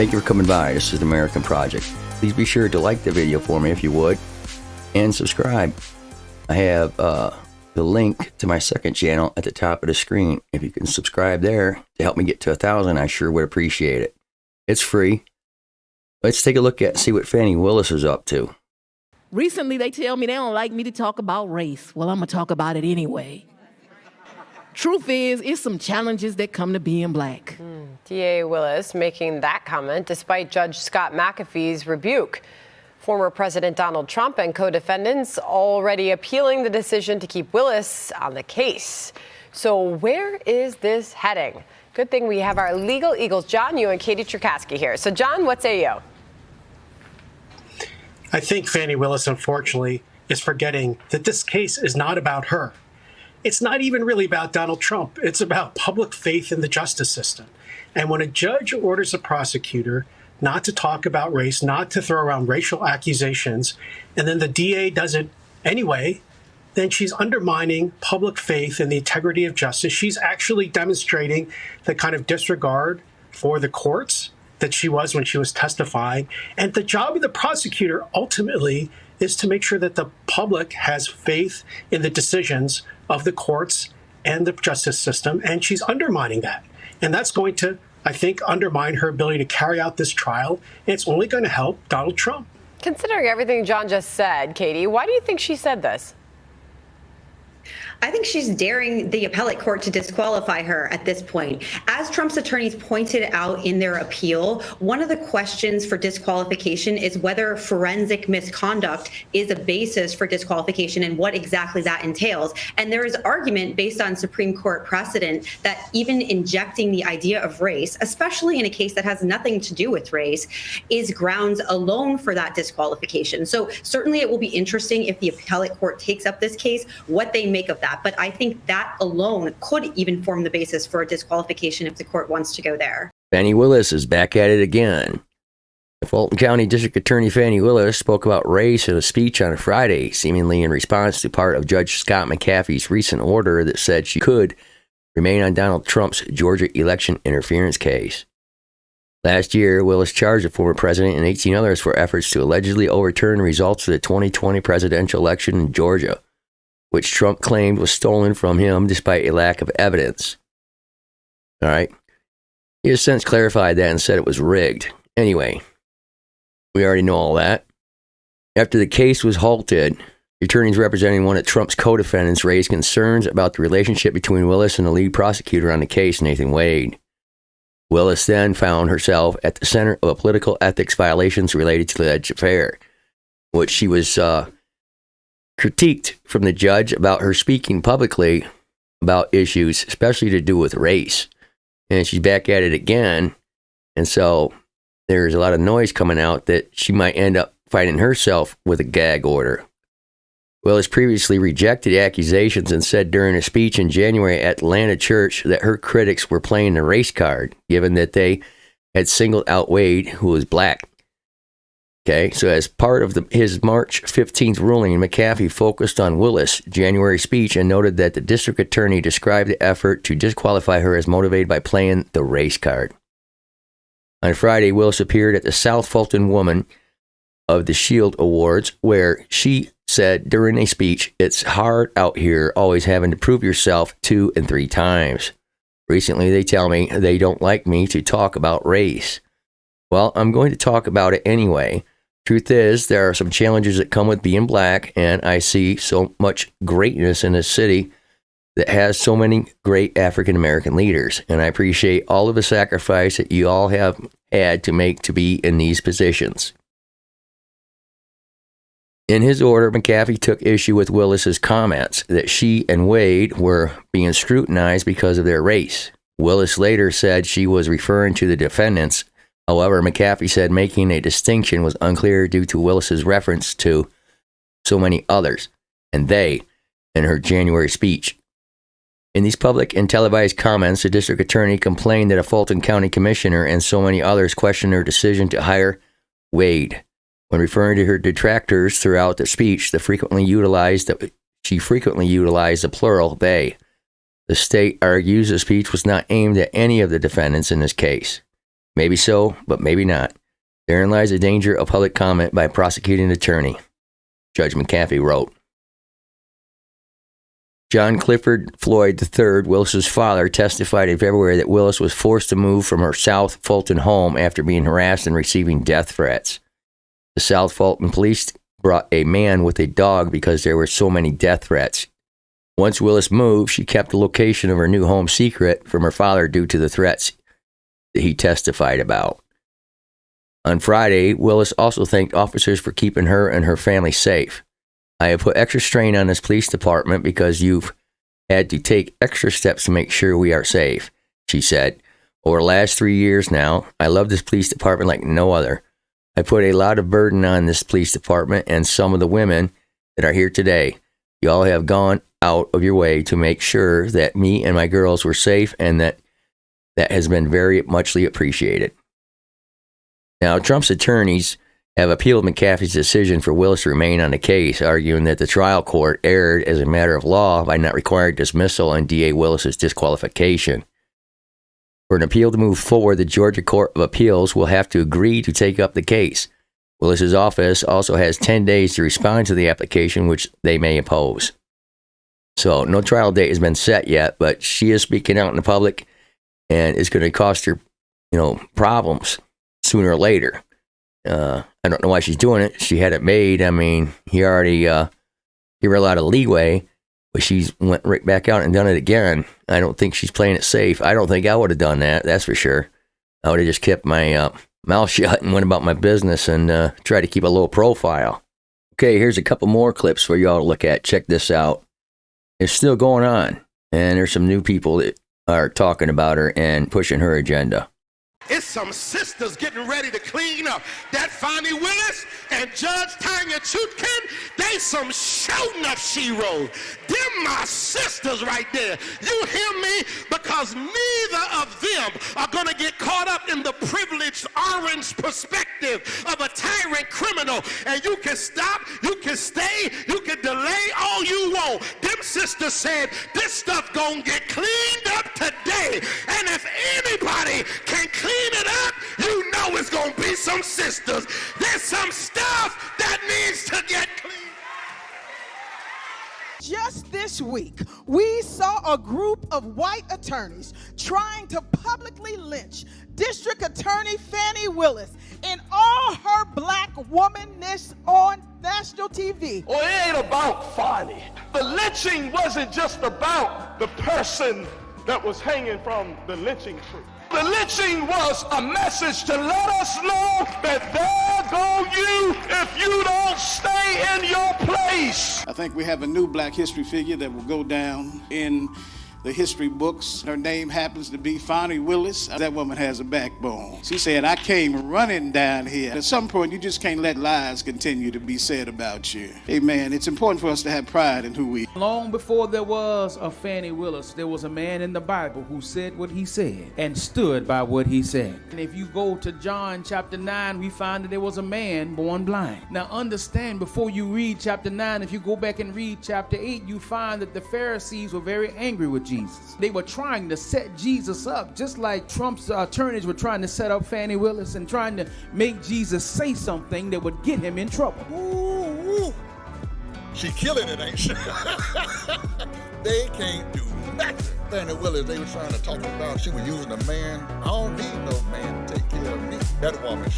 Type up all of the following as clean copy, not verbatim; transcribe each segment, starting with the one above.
Thank you for coming by. This is the American Project. Please be sure to like the video for me if you would, and subscribe. I have the link to my second channel at the top of the screen. If you can subscribe there to help me get to 1,000, I sure would appreciate it. It's free. Let's take a look at see what Fani Willis is up to. Recently, they tell me they don't like me to talk about race. Well, I'm going to talk about it anyway. Truth is, it's some challenges that come to being black. DA Willis making that comment despite Judge Scott McAfee's rebuke. Former President Donald Trump and co-defendants already appealing the decision to keep Willis on the case. So where is this heading? Good thing we have our legal eagles, John Yoo and Katie Cherkasky here. So, John, what say you? I think Fani Willis, unfortunately, is forgetting that this case is not about her. It's not even really about Donald Trump. It's about public faith in the justice system. And when a judge orders a prosecutor not to talk about race, not to throw around racial accusations, and then the DA does it anyway, then she's undermining public faith in the integrity of justice. She's actually demonstrating the kind of disregard for the courts that she was when she was testifying. And the job of the prosecutor ultimately is to make sure that the public has faith in the decisions of the courts and the justice system. And she's undermining that. And that's going to, I think, undermine her ability to carry out this trial. And it's only going to help Donald Trump. Considering everything John just said, Katie, why do you think she said this? I think she's daring the appellate court to disqualify her at this point. As Trump's attorneys pointed out in their appeal, one of the questions for disqualification is whether forensic misconduct is a basis for disqualification and what exactly that entails. And there is argument based on Supreme Court precedent that even injecting the idea of race, especially in a case that has nothing to do with race, is grounds alone for that disqualification. So certainly it will be interesting if the appellate court takes up this case, what they make of that. But I think that alone could even form the basis for a disqualification if the court wants to go there. Fani Willis is back at it again. The Fulton County District Attorney Fani Willis spoke about race in a speech on a Friday, seemingly in response to part of Judge Scott McAfee's recent order that said she could remain on Donald Trump's Georgia election interference case. Last year, Willis charged the former president and 18 others for efforts to allegedly overturn the results of the 2020 presidential election in Georgia, which Trump claimed was stolen from him despite a lack of evidence. All right. He has since clarified that and said it was rigged. Anyway, we already know all that. After the case was halted, the attorneys representing one of Trump's co-defendants raised concerns about the relationship between Willis and the lead prosecutor on the case, Nathan Wade. Willis then found herself at the center of a political ethics violations related to the alleged affair, which she was critiqued from the judge about her speaking publicly about issues, especially to do with race. And she's back at it again. And so there's a lot of noise coming out that she might end up finding herself with a gag order. Willis previously rejected accusations and said during a speech in January at Atlanta church that her critics were playing the race card, given that they had singled out Wade, who was black. Okay, so as part of his March 15th ruling, McAfee focused on Willis' January speech and noted that the district attorney described the effort to disqualify her as motivated by playing the race card. On Friday, Willis appeared at the South Fulton Woman of the Shield Awards, where she said during a speech, "It's hard out here always having to prove yourself 2 and 3 times. Recently, they tell me they don't like me to talk about race. Well, I'm going to talk about it anyway. Truth is, there are some challenges that come with being black, and I see so much greatness in this city that has so many great African-American leaders, and I appreciate all of the sacrifice that you all have had to make to be in these positions." In his order, McAfee took issue with Willis's comments that she and Wade were being scrutinized because of their race. Willis later said she was referring to the defendants. However, McAfee said making a distinction was unclear due to Willis's reference to so many others, and they, in her January speech. In these public and televised comments, the district attorney complained that a Fulton County commissioner and so many others questioned her decision to hire Wade. When referring to her detractors throughout the speech, she frequently utilized the plural they. The state argues the speech was not aimed at any of the defendants in this case. Maybe so, but maybe not. Therein lies the danger of public comment by a prosecuting attorney, Judge McAfee wrote. John Clifford Floyd III, Willis's father, testified in February that Willis was forced to move from her South Fulton home after being harassed and receiving death threats. The South Fulton police brought a man with a dog because there were so many death threats. Once Willis moved, she kept the location of her new home secret from her father due to the threats that he testified about. On Friday, Willis also thanked officers for keeping her and her family safe. I have put extra strain on this police department because you've had to take extra steps to make sure we are safe, she said. Over the last 3 years now, I love this police department like no other. I put a lot of burden on this police department and some of the women that are here today. You all have gone out of your way to make sure that me and my girls were safe, and that has been very muchly appreciated. Now, Trump's attorneys have appealed McAfee's decision for Willis to remain on the case, arguing that the trial court erred as a matter of law by not requiring dismissal and DA Willis's disqualification. For an appeal to move forward, the Georgia Court of Appeals will have to agree to take up the case. Willis's office also has 10 days to respond to the application, which they may oppose. So, no trial date has been set yet, but she is speaking out in the public, and it's going to cost her, problems sooner or later. I don't know why she's doing it. She had it made. I mean, he already gave her a lot of leeway, but she's went right back out and done it again. I don't think she's playing it safe. I don't think I would have done that. That's for sure. I would have just kept my mouth shut and went about my business and tried to keep a low profile. Okay, here's a couple more clips for y'all to look at. Check this out. It's still going on, and there's some new people that are talking about her and pushing her agenda. It's some sisters getting ready to clean up. That Fani Willis and Judge Tanya Chutkin, they some showing up she-rolls. Them my sisters right there. You hear me? Because neither of them are going to get caught up in the privileged orange perspective of a tyrant criminal. And you can stop, you can stay, you can delay all you want. Them sisters said this stuff going to get cleaned up today. And if anybody can clean it up, you know it's gonna be some sisters. There's some stuff that needs to get clean. Just this week, we saw a group of white attorneys trying to publicly lynch District Attorney Fani Willis in all her black womanness on national TV. Well, it ain't about Fani. The lynching wasn't just about the person that was hanging from the lynching tree. The lynching was a message to let us know that there go you if you don't stay in your place. I think we have a new black history figure that will go down in the history books. Her name happens to be Fani Willis. That woman has a backbone. She said, I came running down here. At some point, you just can't let lies continue to be said about you. Amen. It's important for us to have pride in who we are. Long before there was a Fani Willis, there was a man in the Bible who said what he said and stood by what he said. And if you go to John chapter 9, we find that there was a man born blind. Now understand, before you read chapter 9, if you go back and read chapter 8, you find that the Pharisees were very angry with Jesus. They were trying to set Jesus up, just like Trump's attorneys were trying to set up Fani Willis and trying to make Jesus say something that would get him in trouble. Ooh, ooh. She killing it, ain't she? They can't do nothing. Fani Willis, they were trying to talk about she was using a man. I don't need no man to take care of me. That woman,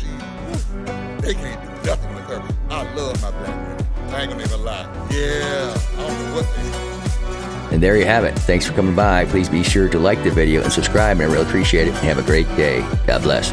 they can't do nothing with her. I love my black women. I ain't gonna even lie. Yeah, I don't know what they. And there you have it. Thanks for coming by. Please be sure to like the video and subscribe. I really appreciate it. And have a great day. God bless.